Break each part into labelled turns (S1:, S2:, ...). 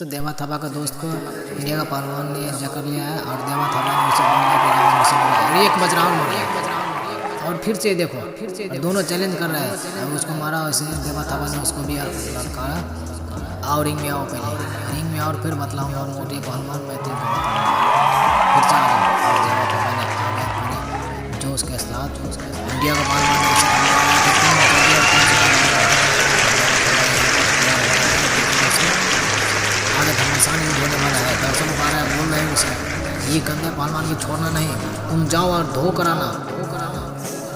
S1: दोस्तों देवा थापा का दोस्त को इंडिया का पहलवान ने जकड़ लिया है और देवा थापा ने उसे बोला कि एक बज राउंड मार गया और फिर से देखो दोनों चैलेंज कर रहे हैं। अब उसको मारा वैसे देवा थापा ने उसको भी लड़कारा और रिंग में आओ, पहले रिंग में और फिर बतलाऊंगा मोटे पहलवान मैं फिर से आ गया और देवा थापा ने आगे पूरे जोश के साथ इंडिया का पहलवान घमासान होने वाला है। दर्शन पा रहा है, बोल रहे हैं उसे ये कंधे पहलवान की छोड़ना नहीं, तुम जाओ और धो कराना,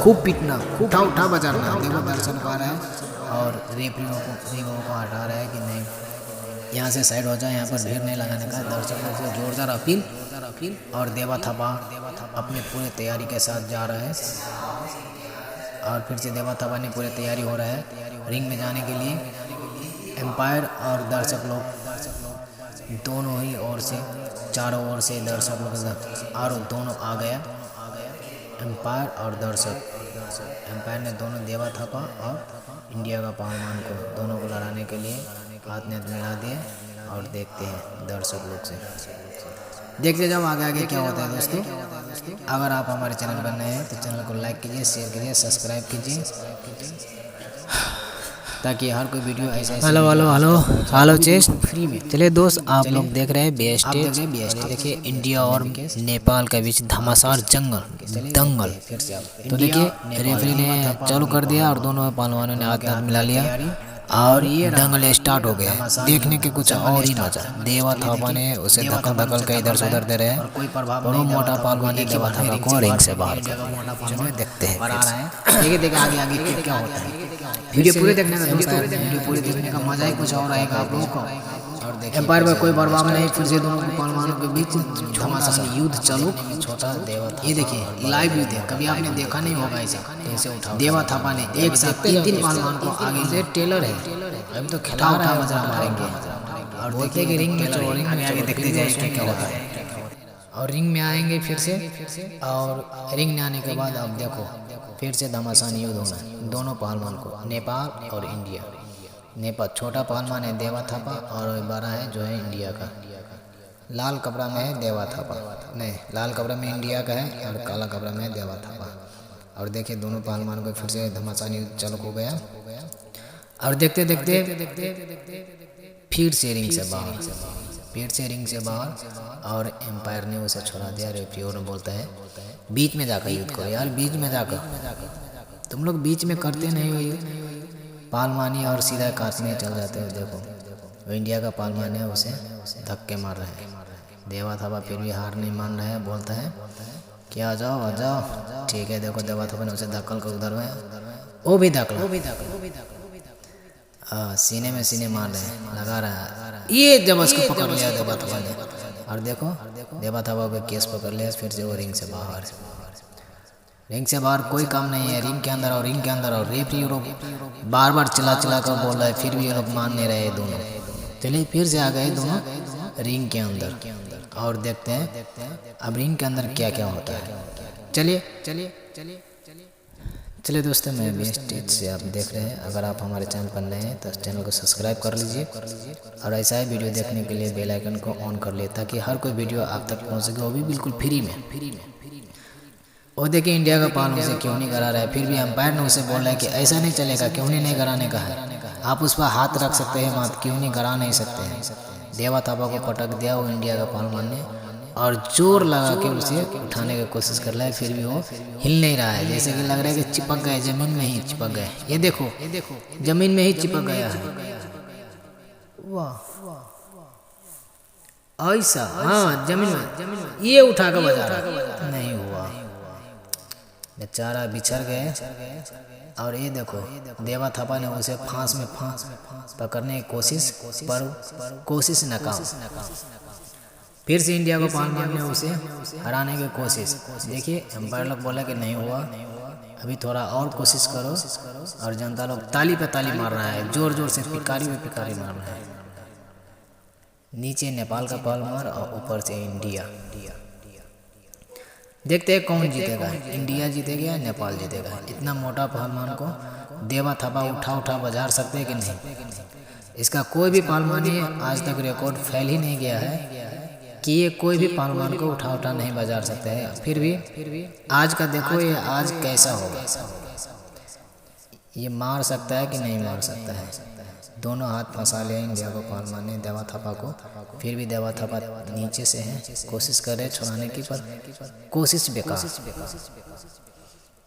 S1: खूब पीटना, उठा उठा बजाना। देखो दर्शन पा रहा है और रेफरियों को हटा रहा है कि नहीं यहाँ से साइड हो जाए, यहाँ पर भीड़ नहीं लगाने का। दर्शकों से जोरदार अपील और देवा थापा अपने पूरे तैयारी के साथ जा रहा है और फिर से देवा थापा ने पूरी तैयारी हो रहा है रिंग में जाने के लिए। एम्पायर और दर्शक लोग दोनों ही ओर से, चारों ओर से दर्शक लोग और दोनों आ गया, एम्पायर और दर्शक। एम्पायर ने दोनों देवा थापा और इंडिया का पहलवान को दोनों को लड़ाने के लिए हाथ नेत मिला दिए और देखते हैं दर्शक लोग से, देखते जाओ आगे आगे क्या होता है। दोस्तों अगर आप हमारे चैनल पर नए हैं तो चैनल को लाइक कीजिए, शेयर कीजिए, सब्सक्राइब कीजिए ताकि हर कोई वीडियो ऐसा हेलो चेस्ट फ्री में। चलिए दोस्त आप लोग देख रहे हैं बेस्टेज। देखिए इंडिया और नेपाल के बीच घमासान दंगल। तो देखिए रेफरी ने चालू कर दिया और दोनों पहलवानों ने हाथ मिला लिया और दंगल स्टार्ट हो गया। देखने के कुछ और ही मजा। देवा थापा ने उसे धकल के इधर से उधर दे रहे हैं। बड़ा मोटा पहलवान ने देवा थापा को रिंग से बाहर देखते हैं। देखिए आगे क्या होता है। वीडियो पूरे देखने का दोस्तों, वीडियो पूरे देखने का मजा ही कुछ और आएगा आप लोगों को। और एम्पायर में कोई बर्बाद नहीं, फिर से दोनों पहलवानों के बीच घमासान युद्ध चालू। छोटा देवा ये देखिए लाइव युद्ध है, कभी आपने देखा नहीं होगा ऐसा। देवा थापा ने एक साथ तीन पहलवान को आगे से टेलर है, अभी तो खिला मजा मारेंगे और देखिए कि रिंग में चलो, रिंग में आगे देखते जाइए क्या होता है। और रिंग में आएंगे फिर से और रिंग में आने के बाद अब देखो फिर से घमासान युद्ध होना है दोनों पहलवान को, नेपाल और इंडिया। नेपाल छोटा पहलवान है देवा थापा और बड़ा है जो है इंडिया का। लाल कपड़ा में है देवा थापा, नहीं लाल कपड़ा में इंडिया का है और काला कपड़ा में है देवा थापा। और देखिए दोनों पहलवान को फिर से घमासान युद्ध चालू हो गया और देखते फिर से रिंग से बाहर और एम्पायर ने उसे छोड़ा दिया। रेफरी ने बोलता है बीच में जाकर युद्ध करो यार, बीच में जाकर तुम लोग बीच में करते नहीं हो ये पहलवानी और सीधा काटने चल जाते हो। देखो वो इंडिया का पहलवान है, उसे धक्के मार रहे हैं। देवा थापा फिर भी हार नहीं मान रहा है, बोलता है कि आ जाओ ठीक है। देखो देवा थापा ने उसे धक्कल कर उधर में वो भी सीने में सीने मार रहे हैं, लगा रहा है। ये जब उसको पकड़ लिया देवा थापा ने और देखो देवा थापा को केस पकड़ लिया। फिर से वो रिंग से बाहर कोई काम नहीं है, रिंग के अंदर और रेफरी लोग बार चिल्ला कर बोल रहा है, फिर भी ये लोग मान नहीं रहे दोनों। चलिए फिर से आ गए दोनों रिंग के अंदर और देखते हैं अब रिंग के अंदर क्या क्या होता है। चलिए दोस्तों मैं बेस्टेज से आप देख रहे हैं। अगर आप हमारे चैनल पर नए हैं तो चैनल को सब्सक्राइब कर लीजिए और ऐसा ही वीडियो देखने के लिए बेल आइकन को ऑन कर लिए ताकि हर कोई वीडियो आप तक पहुंच सके, वो भी बिल्कुल फ्री में। और देखिए इंडिया का पहलवान उसे क्यों नहीं करा रहा है, फिर भी एम्पायर ने उसे बोल रहा है कि ऐसा नहीं चलेगा, क्यों नहीं कराने का है, आप उस पर हाथ रख सकते हैं मत, क्यों नहीं करा नहीं सकते हैं। देवा थापा को पटक दिया वो इंडिया का पहलवान ने और जोर लगा के उसे उठाने की कोशिश कर रहा है, फिर भी वो हिल नहीं रहा है। जैसे कि लग रहा है कि चिपक गए, जमीन में ही चिपक गए। ये देखो जमीन में ही चिपक गया है, वाह ऐसा। हाँ जमीन में ये उठा कर बजा रहा, नहीं हुआ, बेचारा बिछड़ गए। और ये देखो देवा थापा ने उसे फांस में पकड़ने की कोशिश नाकाम। फिर से इंडिया को पहलवान ने उसे हराने की कोशिश। देखिए एम्पायर लोग बोला कि नहीं हुआ, अभी थोड़ा और कोशिश करो। और जनता लोग ताली पे ताली मार रहा है, जोर से पिकारी मार रहा है। नीचे नेपाल का पहलवान और ऊपर से इंडिया। देखते हैं कौन जीतेगा, इंडिया जीतेगा या नेपाल जीतेगा। इतना मोटा पहलवान को देवा थापा उठा बजा सकते हैं कि नहीं। इसका कोई भी पहलवानी आज तक रिकॉर्ड फैल ही नहीं गया है कि ये कोई भी पहलवान को उठा नहीं बजा सकते हैं। फिर भी आज का देखो ये आज कैसा होगा, ये मार सकता है कि नहीं मार सकता है। दोनों हाथ फंसा लिया इंडिया को पहलवान ने देवा थापा को। फिर भी देवा थापा नीचे से है, कोशिश कर रहे छुड़ाने की, पर कोशिश बेकार।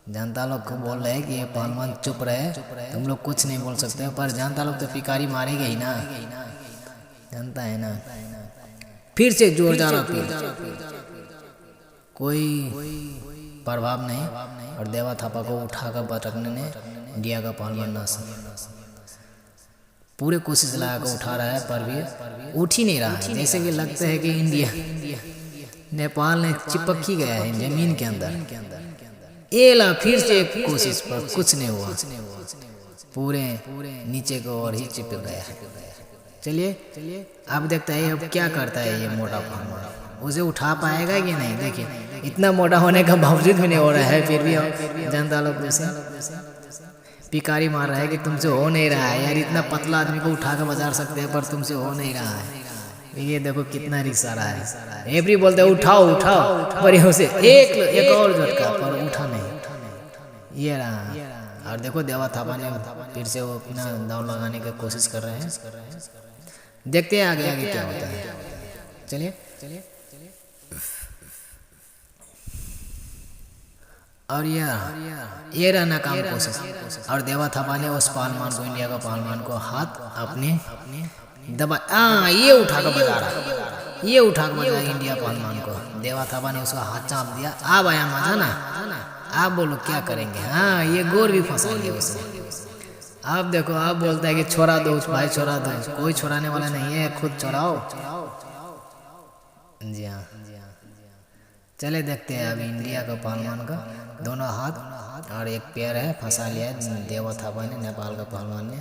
S1: जनता लोग को बोल रहे हैं कि ये पहलवान चुप रहे, तुम लोग कुछ नहीं बोल सकते, पर जनता लोग तो पिकारी मारेंगे ही ना, जनता है ना। फिर से जोरदार अपील, कोई प्रभाव नहीं, और देवा थापा को उठाकर पटकने ने इंडिया का पहलवान ना पूरे कोशिश लगा कर उठा रहा है, पर भी उठ ही नहीं रहा है। जैसे कि लगता है कि इंडिया नेपाल ने चिपक ही गया है जमीन के अंदर। एला फिर से एक कोशिश, पर कुछ नहीं हुआ, पूरे नीचे को और ही चिपक गया है। चलिए अब देखते हैं अब क्या करता है ये मोटा पहलवान, उसे उठा पाएगा कि नहीं। देखिए इतना मोटा होने का बावजूद भी नहीं हो रहा है, फिर भी जनता लोग उसे पिकारी मार रहा है कि तुमसे हो नहीं रहा है यार, इतना पतला आदमी को उठा कर बजा सकते हैं पर तुमसे हो नहीं रहा है। ये देखो कितना रिक्स आ रहा है। एवरी बोलते हैं उठाओ उठाओ, पर उसे एक और झटका, पर उठा नहीं, ये रहा। और देखो देवा थापा ने फिर से वो अपना दाव लगाने की कोशिश कर रहे हैं। देखते हैं आगे आगे क्या होता है। चलिए और ये रहा नाकाम कोशिश। और देवा थापा ने उस पहलवान को, इंडिया का पहलवान को हाथ अपने दबा, ये उठा कर बजा रहा, ये उठा कर बजा इंडिया पहलवान को। देवा थापा ने उसका हाथ चाप दिया। अब आया मजा ना, आप बोलो क्या करेंगे। हाँ ये गोर भी फंसाएंगे उसे। अब देखो आप बोलता है कि छोड़ा दो भाई, छोड़ा दो, कोई छोड़ाने वाला नहीं है, खुद छोड़ाओ। जी हाँ, चले देखते हैं अभी इंडिया का पहलवान का दोनों हाथ और एक पैर है फंसा लिया है देवा थापा ने, नेपाल का पहलवान ने।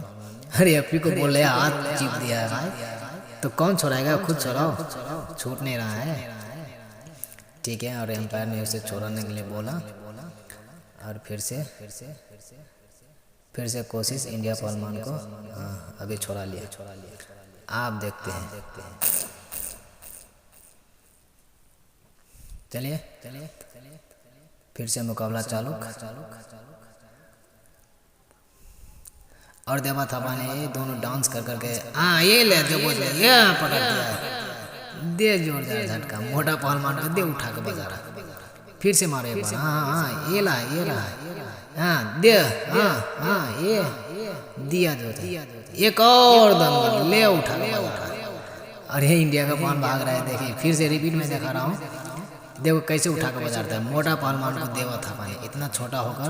S1: अरे अपी को बोल रहे हाथ चिप दिया है भाई, तो कौन छोड़ाएगा, खुद छोड़ाओ, छूट नहीं रहा है। ठीक है, और एम्पायर ने उसे छोड़ाने के लिए बोला, और फिर से कोशिश इंडिया पहलवान को अभी छोड़ा लिया। आप देखते हैं, चलिए फिर से मुकाबला चालू। और देवा थापा ने ये दोनों डांस कर करके ये ले देखो ये पकड़ दिया, दे जोरदार झटका, मोटा पहलवान को दे उठा के बजा रहा। फिर से मारे एक बार, ये रहा, दे ये दिया जो एक और दम ले उठा के बजा रहा। और ये इंडिया का पहलवान भाग रहा है। देखिए फिर से रिपीट में दिखा रहा हूँ, देखो कैसे उठा कर बजाता है मोटा पहलवान को। देवा थापा ने इतना छोटा होकर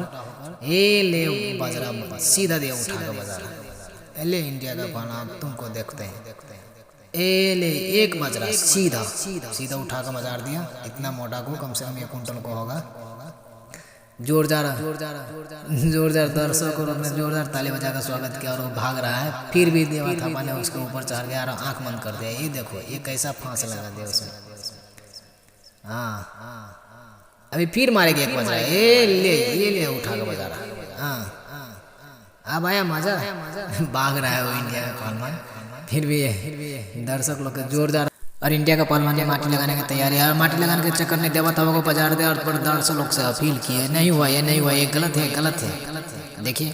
S1: ये ले बज रहा, सीधा दे उठा कर बजा रहा। ले इंडिया का पहलवान तुमको देखते हैं, ए ले एक बज रहा, सीधा उठा कर बजा दिया। इतना मोटा को कम से कम 1 कुंटल को होगा। जोरदार दर्शकों ने जोरदार ताली बजा कर स्वागत किया और वो भाग रहा है। फिर भी देवा थापा ने उसके ऊपर चढ़ गया और आंख बंद कर दिया। ये देखो ये कैसा फांस लगा दिया उसने। अभी फिर मारेगा एक बजा, ये ले उठा के बजा रहा। अब आया मजा, भाग रहा है वो इंडिया का पहलवान। फिर भी दर्शक लोग जोरदार। और इंडिया का पहलवान ने माटी लगाने की तैयारी है, और माटी लगाने के चक्कर में देवा थापा को बजा दिया। और दर्शक लोग से अपील की है, नहीं हुआ ये गलत है। देखिए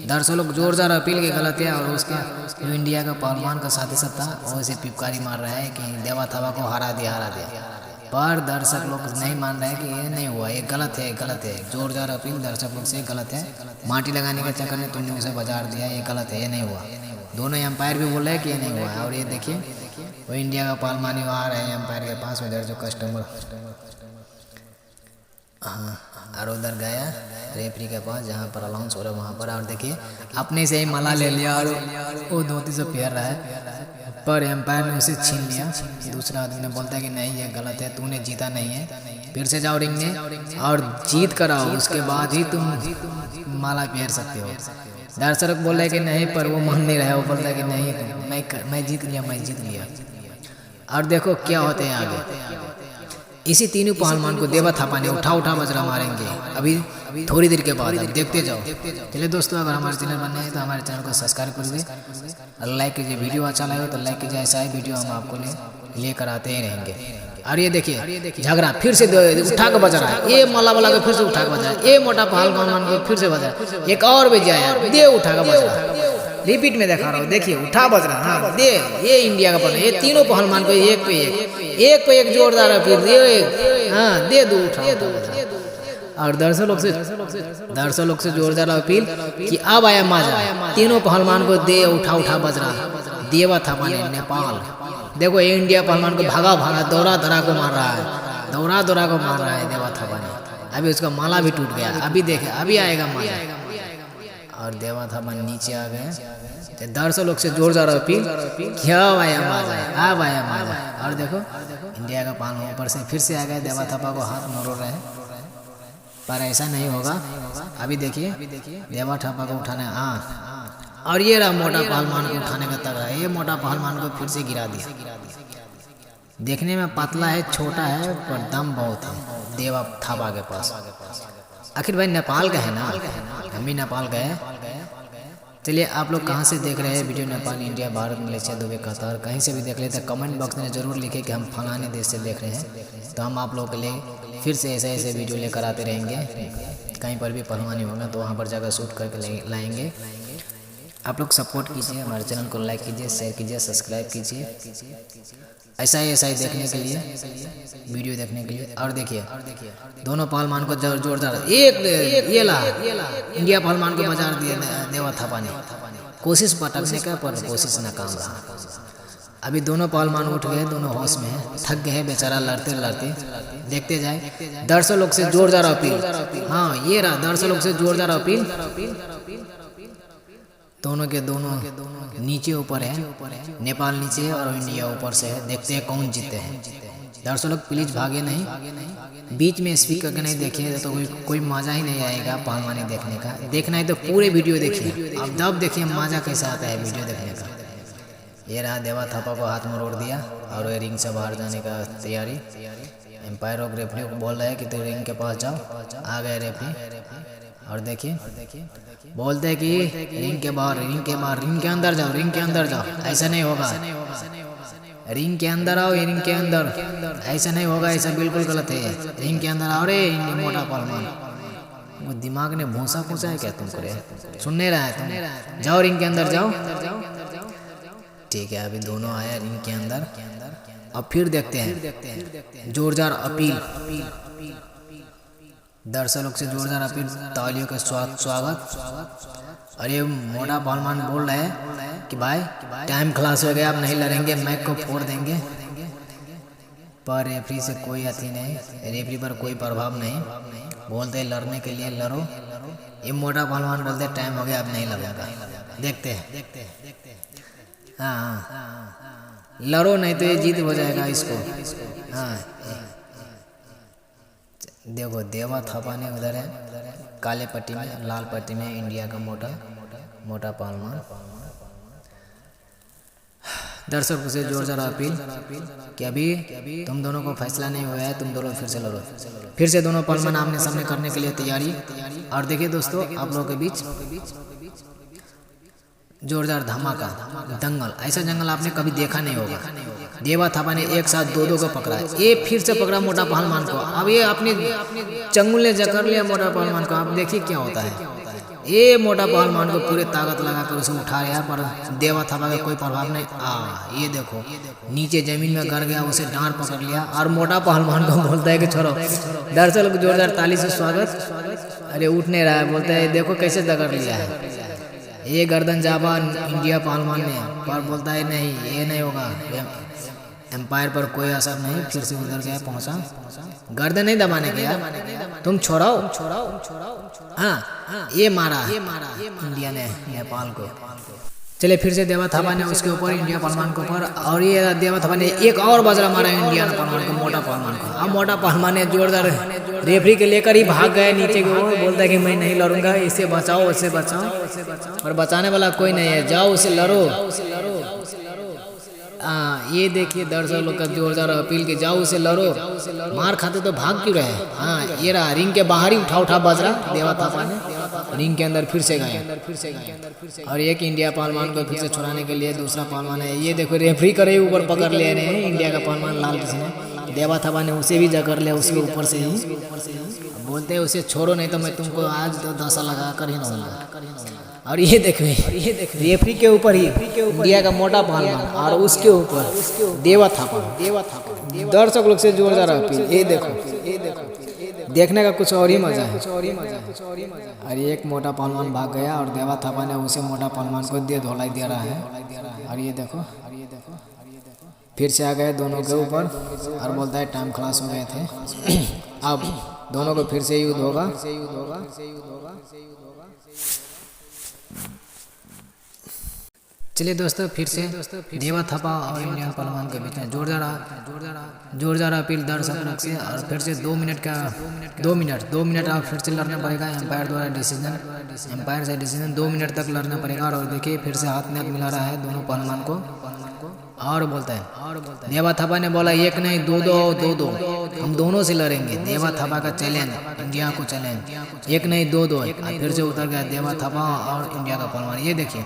S1: दर्शक लोग जोरदार अपील के गलत है। और उसका जो इंडिया का पहलवान का साथी सत्ता वो इसे पिपकारी मार रहा है कि देवा थापा को हरा दिया। पर दर्शक लोग नहीं मान रहे हैं कि ये नहीं हुआ, ये गलत है। जोरदार अपील दर्शक लोग से, गलत है। माटी लगाने के चक्कर में तुमने उसे बजा दिया, ये गलत है, ये नहीं हुआ। दोनों एम्पायर भी बोल रहे हैं कि ये नहीं हुआ है। और ये देखिए वो इंडिया का पहलवान ही आ रहे हैं एम्पायर के पास, उधर जो कस्टमर और उधर गया रेफरी के पास जहाँ पर अलाउंस हो रहा है वहाँ पर। और देखिए अपने से ही माला ले लिया और वो धोती से फेर रहा है, पर एम्पायर ने उसे छीन लिया। दूसरा आदमी ने बोलता है कि नहीं ये गलत है, तूने जीता नहीं है, फिर से जाओ रिंग में और जीत कर आओ, उसके बाद ही तुम माला फेर सकते हो। दर्शक बोल रहे कि नहीं, पर वो मान नहीं रहा है। वो बोलता है कि नहीं मैं जीत लिया। और देखो क्या होते हैं आगे। इसी तीनों पहलवान को देवा थापा ने उठा बजरा मारेंगे अभी थोड़ी देर के बाद। देखते जाओ। चलिए दोस्तों, अगर हमारे चैनल बनने हैं तो हमारे चैनल को सब्सक्राइब कर दे और लाइक कीजिए। वीडियो अच्छा लगे तो लाइक कीजिए। ऐसा ही वीडियो हम आपको लेकर आते ही रहेंगे। और ये देखिए झगड़ा फिर से उठा के बज रहा है। ये माला वाला को फिर से उठा के बज रहा है। ये मोटा पहलवान को फिर से बज रहा है। एक और भी जाए दे उठा के बज रहा है। रिपीट में दिखा रहा हूँ, देखिए उठा बज रहा है। हाँ दे, ये इंडिया का पहलवान, ये तीनों पहलवान को एक पे एक जोरदार अपील दे। हाँ दे दो उठा। और दर्शक लोग से जोरदार अपील कि अब आया मजा। तीनों पहलवान को दे उठा बज रहा है। देवा थापा ने नेपाल, देखो ये इंडिया पहलवान को भागा दौरा को मार रहा है। दौरा को मार रहा है देवा थापा ने। अभी उसका माला भी टूट गया। अभी देखे अभी आएगा माला। और देवा थापा नीचे आ गए। दर्शक लोग से जोरदार अपील क्या आया मजा, अब आया मजा। और देखो इंडिया का पहलवान ऊपर से फिर से आ गए। देवा थापा को हाथ मरोड़ रहे हैं, पर ऐसा नहीं होगा। अभी देखिए देवा थापा को उठाने। हाँ और ये रहा मोटा पहलवान को उठाने का तगड़ा। ये मोटा पहलवान को फिर से गिरा दिया। देखने में पतला है, छोटा है, पर दम बहुत है देवा थापा के पास। आखिर भाई नेपाल का है ना, हम भी नेपाल का है। चलिए आप लोग कहाँ से देख रहे हैं video? Nepal, India, Bharat, Malaysia, Dubai, कतार, कहीं से भी देख लेते हैं। कमेंट बॉक्स में ज़रूर लिखे कि हम फलाने देश से देख रहे हैं, तो हम आप लोगों के लिए फिर से ऐसे वीडियो लेकर आते रहेंगे। कहीं पर भी पहलवानी होगा तो वहाँ पर जाकर शूट करके लाएंगे। आप लोग सपोर्ट कीजिए, हमारे चैनल को लाइक कीजिए, शेयर कीजिए, सब्सक्राइब कीजिए। ऐसा ही देखने के लिए, वीडियो देखने के लिए। और देखिए दोनों पहलवान को जोरदार एक ये ला इंडिया पहलवान को बजा दिया देवा थापा ने। कोशिश पटकने का, पर कोशिश नाकाम रहा। अभी दोनों पहलवान उठ गए, दोनों होश में है, थक गए बेचारा लड़ते। देखते जाए दर्शक लोग से जोरदार अपील। हाँ ये रहा दर्शक लोग से जोरदार अपील। दोनों के दोनों नीचे ऊपर है, नेपाल नीचे है और इंडिया ऊपर से है। देखते हैं कौन जीते हैं। दर्शक लोग प्लीज भागे नहीं, बीच में स्पीक करके नहीं देखिए तो कोई मजा ही नहीं आएगा पहलवानी देखने का। देखना है तो पूरे वीडियो देखिए। अब तब देखिए मजा कैसा आता है वीडियो देखने का। ये रहा देवा थापा को हाथ में रोड़ दिया और ये रिंग से बाहर जाने का तैयारी। एम्पायर और रेफरी को बोल रहा है कि तो रिंग के पास जाओ। आ गए रेफरी और देखिए बोलते हैं कि रिंग के बाहर, रिंग के अंदर जाओ। ऐसा नहीं होगा, रिंग के अंदर आओ, रिंग के अंदर। ऐसा नहीं होगा, ऐसा बिल्कुल गलत है। रिंग के अंदर आओ रे मोटा पहलवान। वो दिमाग ने भूसा पूछा है क्या तुम करे? सुन नहीं रहा है तुम? जाओ रिंग के अंदर जाओ। ठीक है अभी दोनों आया रिंग के अंदर। अब फिर देखते हैं जोरदार अपील। दर्शक लोग से जोरदार अपील, तालियों का स्वागत। और ये मोटा पहलवान बोल रहे हैं कि भाई टाइम खलास हो गया, अब नहीं लड़ेंगे, मैच को फोड़ देंगे। पर रेफरी से कोई अति नहीं, रेफरी पर कोई प्रभाव नहीं। बोलते लड़ने के लिए लड़ो। ये मोटा पहलवान बोलते टाइम हो गया, अब नहीं लड़ूंगा। देखते हैं हाँ लड़ो नहीं तो ये जीत हो जाएगा इसको। हाँ देखो देवा थापा ने उधर है काले पट्टी में, लाल पट्टी में इंडिया का मोटा पहलवान। दर्शकों से जोरदार अपील कि अभी तुम दोनों को फैसला नहीं हुआ है, तुम दोनों फिर से लड़ो। फिर से दोनों पहलवान आमने सामने करने के लिए तैयारी। और देखिए दोस्तों आप लोगों के बीच जोरदार धमाका, दंगल। ऐसा जंगल आपने कभी देखा नहीं होगा। देवा थापा ने एक साथ दो को पकड़ा। ये फिर से पकड़ा मोटा पहलवान को। अब ये अपने चंगुल ने जकड़ लिया मोटा पहलवान को। अब देखिए क्या होता है। ये मोटा पहलवान को पूरे ताकत लगाकर उसे उठा रहा है, पर देवा थापा का कोई प्रभाव नहीं। ये देखो नीचे जमीन में गिर गया, उसे डांड पकड़ लिया और मोटा पहलवान को बोलता है कि छोड़ो। दर्शक लोग जोरदार ताली से स्वागत। अरे उठ नहीं रहा है, बोलता है देखो कैसे जकड़ लिया है। ये गर्दन जाबा इंडिया पहलवान ने, पर बोलता है नहीं ये नहीं होगा। एम्पायर पर कोई असर नहीं, फिर से उधर गया पहुंचा। गर्दन नहीं दबाने के यार, तुम छोड़ाओ। हाँ ये मारा इंडिया ने नेपाल को। चलिए फिर से देवा थापा ने उसके ऊपर इंडिया पहलवान के ऊपर। और ये देवा थापा ने एक और बजरा मारा इंडिया पहलवान को, मोटा पहलवान को। अब मोटा पहलवान ने जोरदार रेफरी के लेकर ही भाग गए नीचे की ओर। बोलता है कि मैं नहीं लड़ूंगा, इसे बचाओ इसे बचाओ। और बचाने वाला कोई नहीं है, जाओ उसे लड़ो। ये देखिए दर्शक लोग का जोरदार अपील की जाओ उसे लड़ो, मार खाते तो भाग क्यों रहे। हाँ ये रहा रिंग के बाहर ही उठा बज रहा, देवा थापा ने रिंग के अंदर फिर से गए और एक इंडिया पहलवान को फिर से छुड़ाने के लिए दूसरा पहलवान है। ये देखो रेफरी करे ऊपर पकड़ ले रहे हैं इंडिया का पहलवान लाल कृष्ण, देवा थापा ने उसे भी जकड़ लिया उसके ऊपर से ही, बोलते हैं उसे छोड़ो नहीं तो मैं तुमको आज तो दशा लगा कर ही रहूंगा। और ये देखो रेफरी के ऊपर ही इंडिया का मोटा पहलवान और उसके ऊपर देवा थापा दर्शक लोग से जोरदार अपील। ये देखो देखने का कुछ और ही मजा है। और एक मोटा पहलवान भाग गया और देवा थापा ने उसे मोटा पहलवान को धोलाई दे रहा है। और ये देखो फिर से आ गए दोनों के ऊपर और बोलता है टाइम खलास हो गए थे, अब दोनों को फिर से युद्ध होगा। चलिए दोस्तों फिर से देवा थापा और इंडियन पहलवान के बीच में जोरदार अपील दर्शक लोग से। और फिर से 2 मिनट आप फिर से लड़ना पड़ेगा एम्पायर द्वारा डिसीजन, एम्पायर से डिसीजन 2 मिनट तक लड़ना पड़ेगा। और देखिए फिर से हाथ में हाथ मिला रहा है दोनों पहलवान को और बोलता है देवा थापा ने बोला एक नहीं दो हम दोनों से लड़ेंगे। देवा थापा का चैलेंज, इंडिया को चैलेंज, एक नहीं दो। फिर से उतर गया देवा थापा और इंडिया का पहलवान। ये देखिए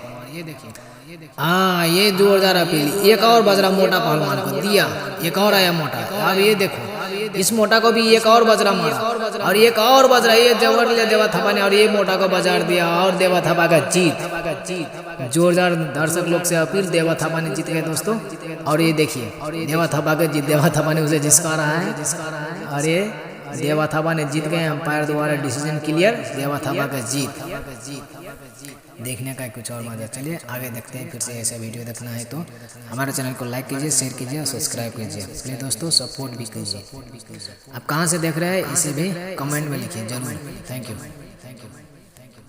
S1: हाँ ये जोरदार अपील, एक और बजरा मोटा पहलवान को दिया, एक और आया मोटा। अब ये देखो इस मोटा को भी एक और बजरा मारा और एक और बजरा, ये जबर लिया देवा थापा ने और ये मोटा को बाजार दिया और देवा थापा का जीत। जोरदार दर्शक लोग से अपील, देवा थापा ने जीत गए दोस्तों। और ये देखिए देवा थापा का जीत, देवा थापा ने उसे जिसका रहा है और ये देवा थापा ने जीत गए, एम्पायर द्वारा डिसीजन क्लियर, देवा थापा का जीत। देखने का कुछ और मजा। चलिए आगे देखते हैं, फिर से ऐसा वीडियो देखना है तो हमारे चैनल को लाइक कीजिए, शेयर कीजिए और सब्सक्राइब कीजिए। इसलिए दोस्तों सपोर्ट भी कीजिए। आप कहाँ से देख रहे हैं इसे भी कमेंट में लिखिए जरूर। Thank you.